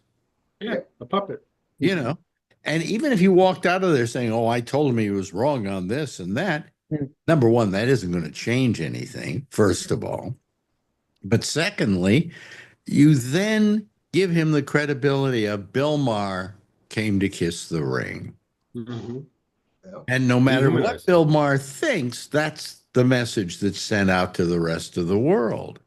Yeah, a puppet. And even if he walked out of there saying, "Oh, I told him he was wrong on this and that," number one, that isn't going to change anything, first of all. But secondly, you then give him the credibility of Bill Maher came to kiss the ring. Mm-hmm. And no matter what Bill Maher thinks, that's the message that's sent out to the rest of the world.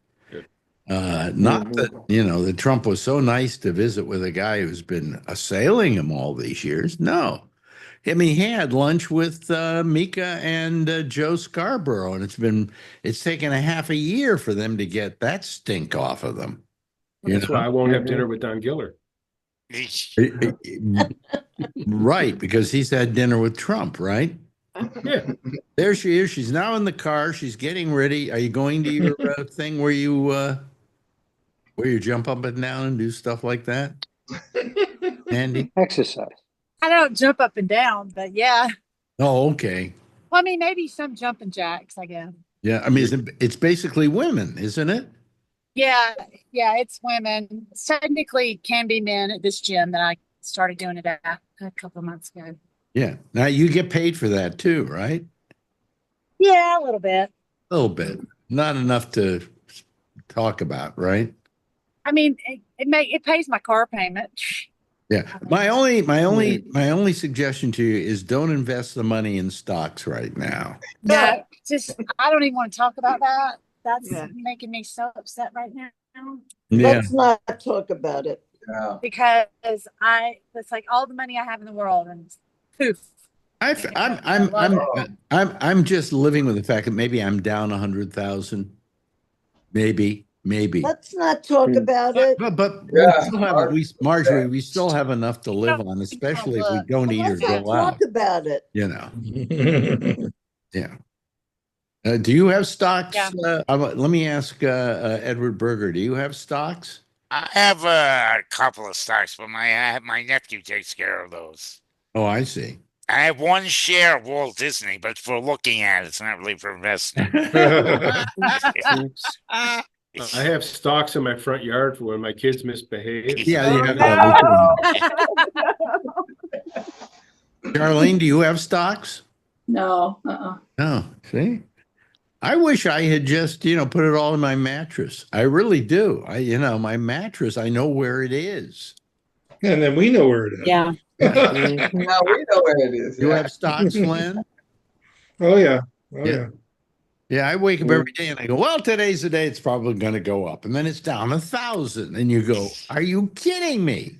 Not that, that Trump was so nice to visit with a guy who's been assailing him all these years. No. I mean, he had lunch with Mika and Joe Scarborough, and it's taken a half a year for them to get that stink off of them. That's why I won't have dinner with Don Giller. Right, because he's had dinner with Trump, right? Yeah. There she is. She's now in the car. She's getting ready. Are you going to your thing where you jump up and down and do stuff like that? Andy? Exercise. I don't jump up and down, but yeah. Oh, okay. Well, I mean, maybe some jumping jacks, I guess. Yeah, I mean, it's basically women, isn't it? Yeah, yeah, it's women. Technically, can be men at this gym that I started doing it at a couple of months ago. Yeah. Now you get paid for that too, right? Yeah, a little bit. A little bit. Not enough to talk about, right? I mean, it pays my car payment. Yeah. My only suggestion to you is don't invest the money in stocks right now. No, just I don't even want to talk about that. That's Yeah. making me so upset right now Yeah. Let's not talk about it. Yeah. because it's like all the money I have in the world and poof. I'm just living with the fact that maybe I'm down 100,000. Maybe. Let's not talk about it. But Yeah, we still have Marjorie, we still have enough to live on, especially if we don't eat or Let's not go out. talk about it. You know. Yeah. Do you have stocks? Yeah. Let me ask Edward Berger. Do you have stocks? I have a couple of stocks, but my nephew takes care of those. Oh, I see. I have one share of Walt Disney, but for looking at it, it's not really for investing. Oops. I have stocks in my front yard for when my kids misbehave. Yeah, Oh, yeah. no. Charlene, do you have stocks? No. No. See? I wish I had just, put it all in my mattress. I really do. My mattress, I know where it is. And then we know where it is. Yeah. Now we know where it is. You Yeah. have stocks, Glenn? Oh yeah. Yeah. Yeah, I wake up every day and I go, well, today's the day it's probably going to go up. And then it's down 1,000. And you go, are you kidding me?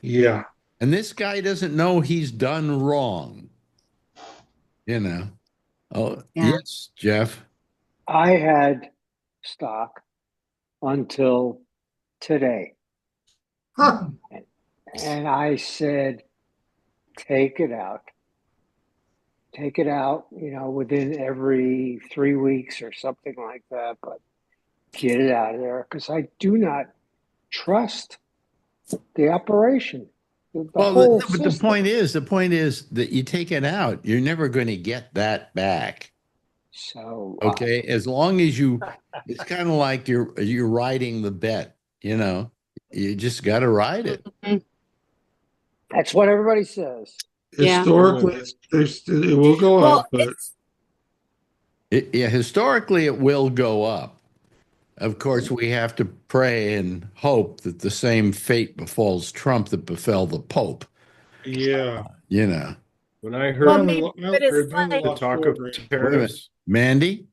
Yeah. And this guy doesn't know he's done wrong. Oh, Yeah. yes, Jeff. I had stock until today. And I said, take it out. Take it out, within every 3 weeks or something like that, but get it out of there because I do not trust the operation. But the point is that you take it out, you're never going to get that back. So okay, as long as it's kind of like you're riding the bet, you just got to ride it. that's what everybody says. Yeah. Historically, it will go up, but Historically, it will go up. Of course, we have to pray and hope that the same fate befalls Trump that befell the Pope. yeah. When I heard but it's like the talk of tariffs, Mandy?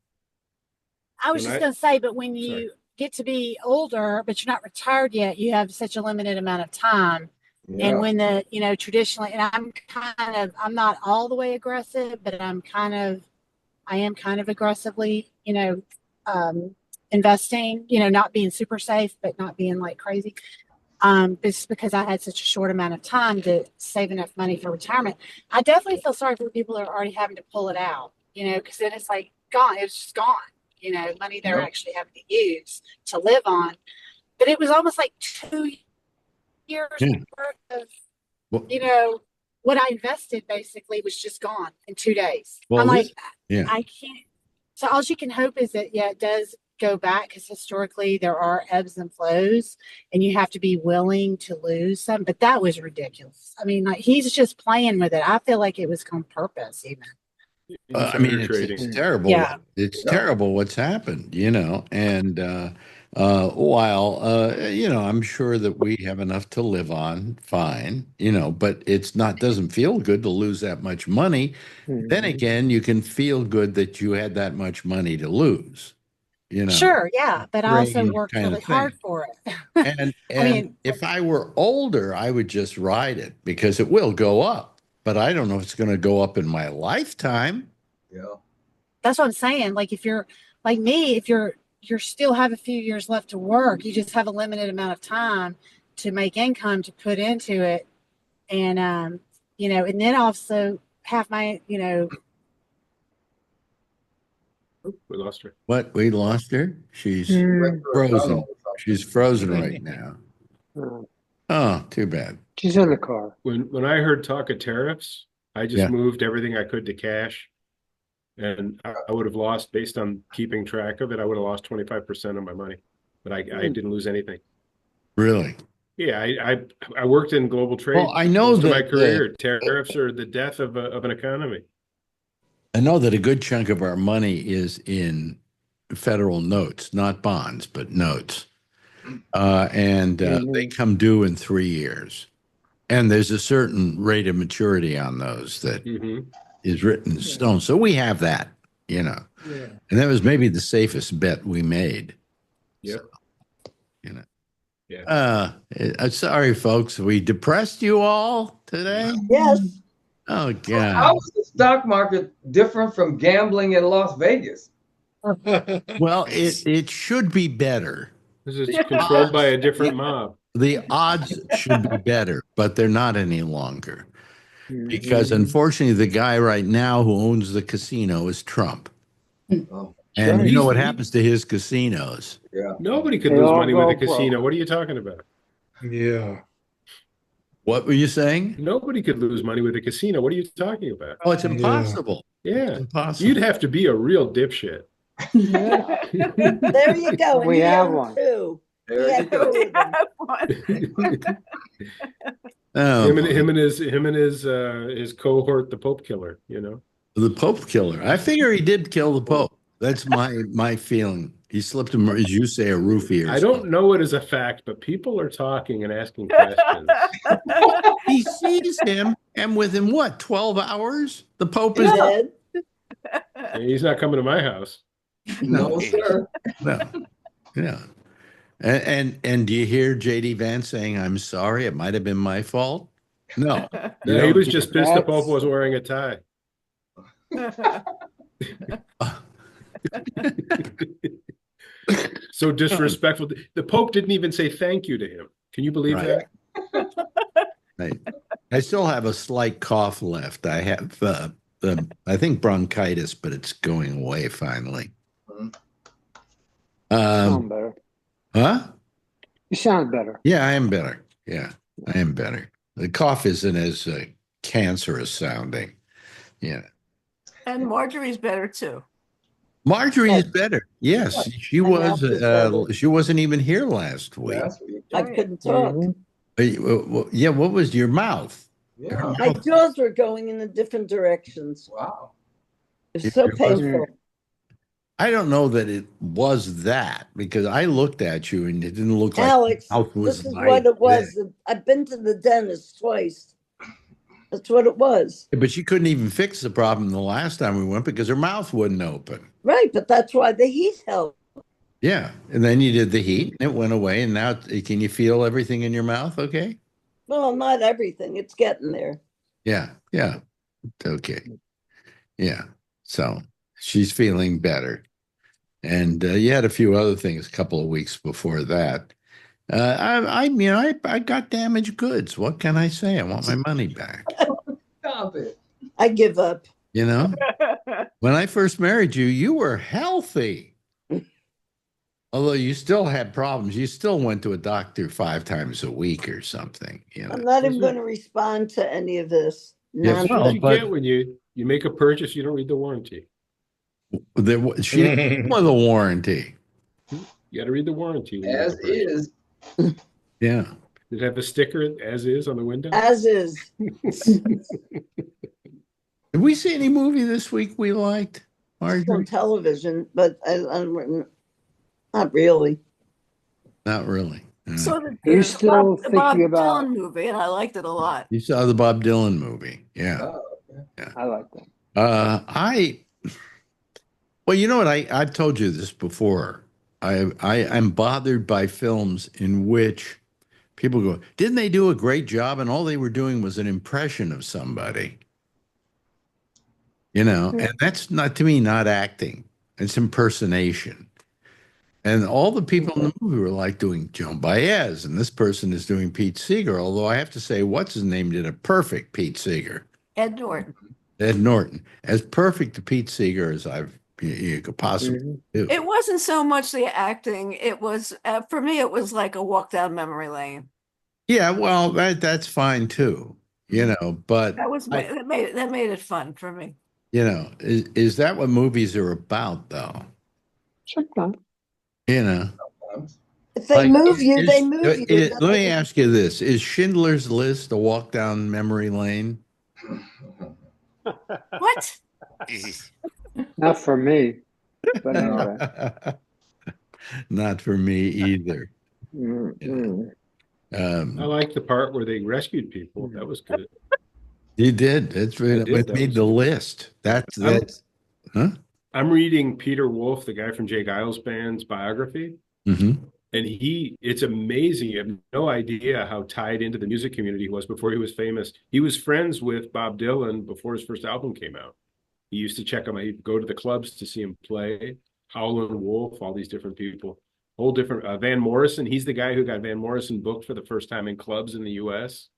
I was just going to say, but when you get to be older, but you're not retired yet, you have such a limited amount of time. Yeah. And when traditionally, and I'm not all the way aggressive, but I am kind of aggressively, investing, not being super safe, but not being like crazy. It's because I had such a short amount of time to save enough money for retirement. I definitely feel sorry for the people that are already having to pull it out, because then it's like gone. It's just gone, money they're actually having to use to live on. But it was almost like 2 years worth of, what I invested basically was just gone in 2 days. Well, I'm like, yeah. I can't. So all you can hope is that, it does go back because historically there are ebbs and flows and you have to be willing to lose some. But that was ridiculous. I mean, like he's just playing with it. I feel like it was on purpose even. I mean, it's terrible. Yeah. It's terrible what's happened, and while, I'm sure that we have enough to live on, fine, but doesn't feel good to lose that much money. Then again, you can feel good that you had that much money to lose, Sure. Yeah. But I also Range worked kind of really hard thing. for it. And if I were older, I would just ride it because it will go up. But I don't know if it's going to go up in my lifetime. Yeah. That's what I'm saying. Like if you're like me, if you're still have a few years left to work, you just have a limited amount of time to make income to put into it. And, and then also have my, we lost her. What? We lost her? She's frozen. She's frozen right now. Oh, too bad. She's in the car. When I heard talk of tariffs, I just Yeah. moved everything I could to cash. And I would have lost, based on keeping track of it, I would have lost 25% of my money. But I didn't lose anything. Really? Yeah, I worked in global trade Well, I know most of my that career. Tariffs are the death of an economy. I know that a good chunk of our money is in federal notes, not bonds, but notes. And they come due in 3 years. And there's a certain rate of maturity on those that is written in stone. So we have that, you know. Yeah. And that was maybe the safest bet we made. Yep. So, you know. Yeah. Sorry, folks. We depressed you all today? Yes. Oh, How God. is the stock market different from gambling in Las Vegas? Well, it should be better. This is controlled by a different mob. The odds should be better, but they're not any longer. Because unfortunately, the guy right now who owns the casino is Trump. Oh, And Right. you know what happens to his casinos? yeah. Nobody could They lose all money with a go broke. casino. What are you talking about? Yeah. What were you saying? Nobody could lose money with a casino. What are you talking about? Oh, it's impossible. Yeah. It's impossible. You'd have to be a real dipshit. There you go. And We he have owned one. two. He There you had go. two of them. Oh, him and his cohort, the Pope Killer, you know. the Pope killer. I figure he did kill the Pope. That's my feeling. He slipped him, as you say, a roofie. Or I something. don't know it as a fact, but people are talking and asking questions. He sees him, and within what, 12 hours? The Pope He is did. And he's not coming to my house. No, sir. no. Yeah. And do you hear JD Vance saying, "I'm sorry, it might have been my fault"? No. You No, he don't was hear just pissed the That's- Pope wasn't wearing a tie. So disrespectful. The Pope didn't even say thank you to him. Can you believe Right. that? Right. I still have a slight cough left. I have, I think bronchitis, but it's going away finally. You sound better. Huh? You sound better. Yeah, I am better. Yeah, I am better. The cough isn't as cancerous sounding. Yeah. And Marjorie's better too. Marjorie is Yes. better. Yes, she My was. mouth is better. She wasn't even here last week. Last week. I couldn't talk. Yeah, what was your mouth? Yeah. My jaws were going in the different directions. Wow. It was so It was- painful. I don't know that it was that because I looked at you and it didn't look like Alex, your mouth was this is like what it was. that. I've been to the dentist twice. That's what it was. But she couldn't even fix the problem the last time we went because her mouth wouldn't open. Right, but that's why the heat helped. Yeah, and then you did the heat and it went away. And now, can you feel everything in your mouth? Okay. Well, not everything. It's getting there. Yeah, yeah. Okay. Yeah. So she's feeling better. And you had a few other things a couple of weeks before that. I got damaged goods. What can I say? I want my money back. Stop it. I give up. You know, when I first married you, you were healthy. Although you still had problems. You still went to a doctor 5 times a week or something. You know. I'm not even going to respond to any of this. Yeah, That's well, what you but- get when you make a purchase, you don't read the warranty. She didn't want the warranty. You got to read the warranty. when you As make a purchase. is. Yeah. Does it have a sticker as is on the window? As is. Did we see any movie this week we liked, It's on Marjorie? television, but not really. Not really. No. So the, You're still the Bob thinking about- Dylan movie, and I liked it a lot. You saw the Bob Dylan movie. Yeah. Oh, I like that. Well, you know what? I've told you this before. I'm bothered by films in which people go, didn't they do a great job? And all they were doing was an impression of somebody. You know, and that's not, to me, not acting. It's impersonation. And all the people in the movie were like doing Joan Baez, and this person is doing Pete Seeger. Although I have to say, what's his name did a perfect Pete Seeger. Ed Norton. Ed Norton, as perfect a Pete Seeger as you could possibly do. It wasn't so much the acting. It was, for me, it was like a walk down memory lane. Yeah, well, that's fine too, but That made it fun for me. is that what movies are about though? Sometimes. You know, If they like move you, they move you. It let me doesn't- ask you this: Is Schindler's List a walk down memory lane? What? Not for me, but No. anyway. Not for me either. Mm-mm. I like the part where they rescued people. That was good. You did. That's I right. did. It That made was the good. list. That's huh? I'm reading Peter Wolf, the guy from Jay Giles Band's biography. Mm-hmm. And it's amazing. You have no idea how tied into the music community he was before he was famous. He was friends with Bob Dylan before his first album came out. He used to check him out. He'd go to the clubs to see him play. Howlin' Wolf, all these different people. Whole different Van Morrison. He's the guy who got Van Morrison booked for the first time in clubs in the US.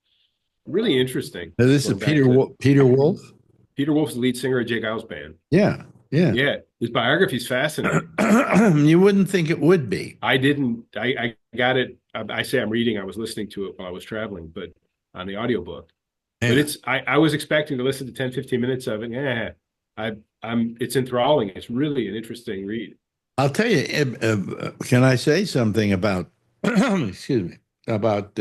Really interesting. Now, this is Going back to Peter Wolf. Peter Wolf's the lead singer of Jay Giles Band. Yeah, yeah. Yeah, his biography's fascinating. You wouldn't think it would be. I didn't. I got it. I say I'm reading. I was listening to it while I was traveling, but on the audiobook. Yeah. But I was expecting to listen to 10, 15 minutes of it. Yeah, it's enthralling. It's really an interesting read. I'll tell you. Can I say something about? Excuse me. About.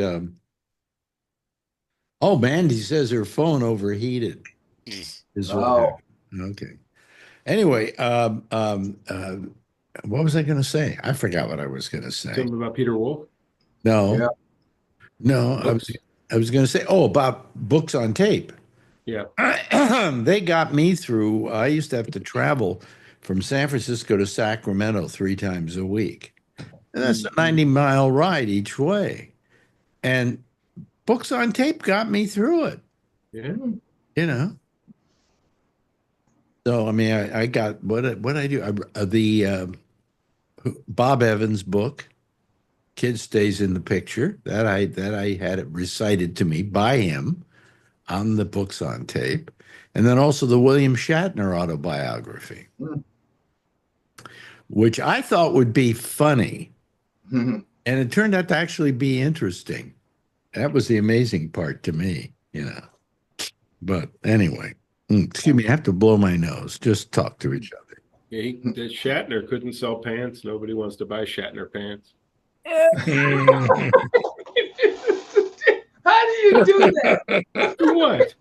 Oh, Mandy says her phone overheated. Is what Oh. happened. Okay. Anyway, what was I going to say? I forgot what I was going to say. Something about Peter Wolf? No, Yeah. no, I was going to say, about books on tape. Yeah. They got me through. I used to have to travel from San Francisco to Sacramento 3 times a week. And that's a 90-mile ride each way. And books on tape got me through it, Yeah. So, I mean, I got what I do. The Bob Evans book, Kid Stays in the Picture, that I had it recited to me by him on the books on tape. And then also the William Shatner autobiography, which I thought would be funny. And it turned out to actually be interesting. That was the amazing part to me, But anyway, excuse me, I have to blow my nose. Just talk to each other. Yeah, Shatner couldn't sell pants. Nobody wants to buy Shatner pants. How do you do that? Do what?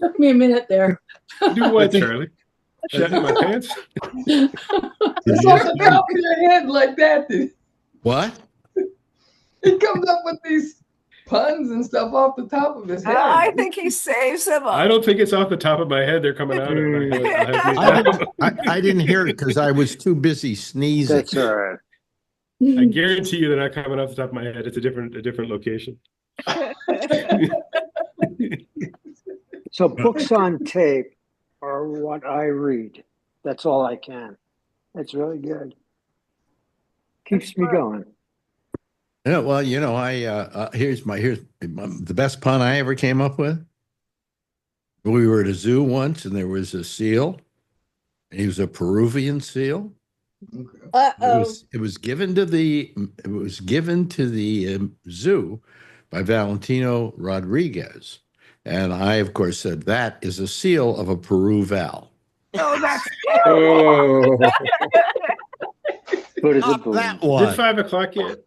Took me a minute there. Do what, Charlie? Shatner my pants? It's off the top of your head like that, dude. What? He comes up with these puns and stuff off the top of his head. I think he saves them up. I don't think it's off the top of my head. They're coming out of my head. I didn't hear it because I was too busy sneezing. That's all right. I guarantee you they're not coming off the top of my head. It's a different location. So books on tape are what I read. That's all I can. It's really good. Keeps me going. Yeah, well, here's the best pun I ever came up with. We were at a zoo once, and there was a seal. He was a Peruvian seal. Uh-oh. It was given to the zoo by Valentino Rodriguez, and I, of course, said that is a seal of a Peruval. Oh, that's Oh. Good as a Not boom. that Is it one. 5 o'clock yet?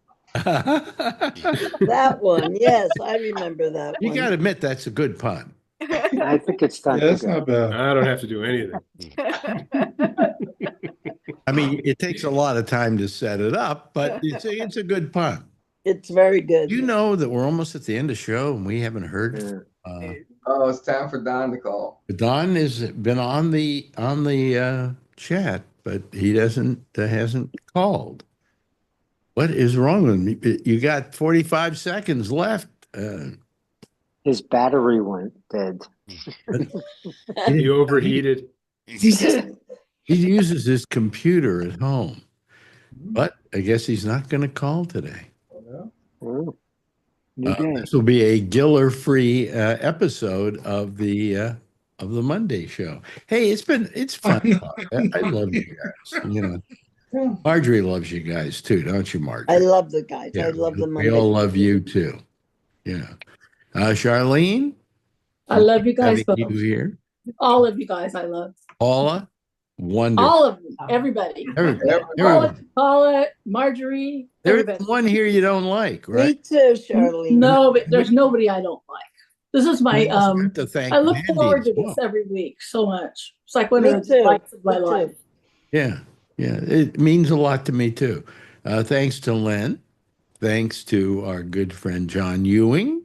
That one. Yes, I remember that You one. got to admit that's a good pun. I think it's time Yeah, that's to go. not bad. I don't have to do anything. I mean, it takes a lot of time to set it up, but it's a good pun. It's very good. You know that we're almost at the end of the show and we haven't heard. Yeah. Oh, it's time for Don to call. Don has been on the chat, but he hasn't called. What is wrong with me? You got 45 seconds left. His battery went dead. He overheated. He uses his computer at home, but I guess he's not going to call today. Oh. New day. This will be a Giller-free episode of the Monday show. Hey, it's fun. I love you guys. Marjorie loves you guys too, don't you, Marjorie? I love the guys. Yeah, I love them. we all love you too. Yeah. Charlene, I love you guys having both. you here. All of you guys I love. Paula, wonderful. All of you, everybody. Everybody. Paula, Marjorie, There's everybody. one here you don't like, Me right? too, Charlene. No, but there's nobody I don't like. This is my We also have to thank I look Mandy forward as to well. this every week so much. It's like one Me of the too. delights of my Me too. life. Yeah, it means a lot to me too. Thanks to Len. Thanks to our good friend John Ewing,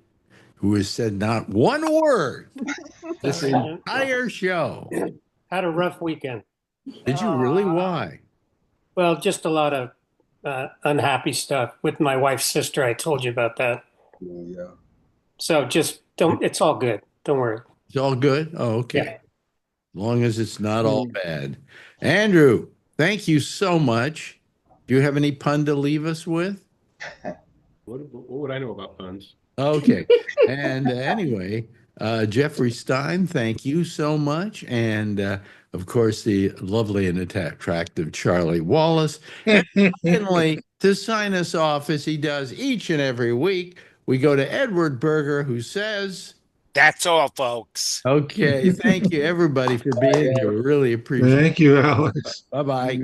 who has said not one word this entire show. Had a rough weekend. Did you really? Why? Well, just a lot of unhappy stuff with my wife's sister. I told you about that. Yeah. So just don't, it's all good. Don't worry. It's all good? Oh, okay. Yeah. As long as it's not all bad. Andrew, thank you so much. Do you have any pun to leave us with? What would I know about puns? Okay. And anyway, Jeffrey Stein, thank you so much. And of course, the lovely and attractive Charlie Wallace. And finally, to sign us off as he does each and every week, we go to Edward Berger, who says, That's all, folks. okay, thank you everybody for being here. We really appreciate it. Thank you, Alex. Bye-bye.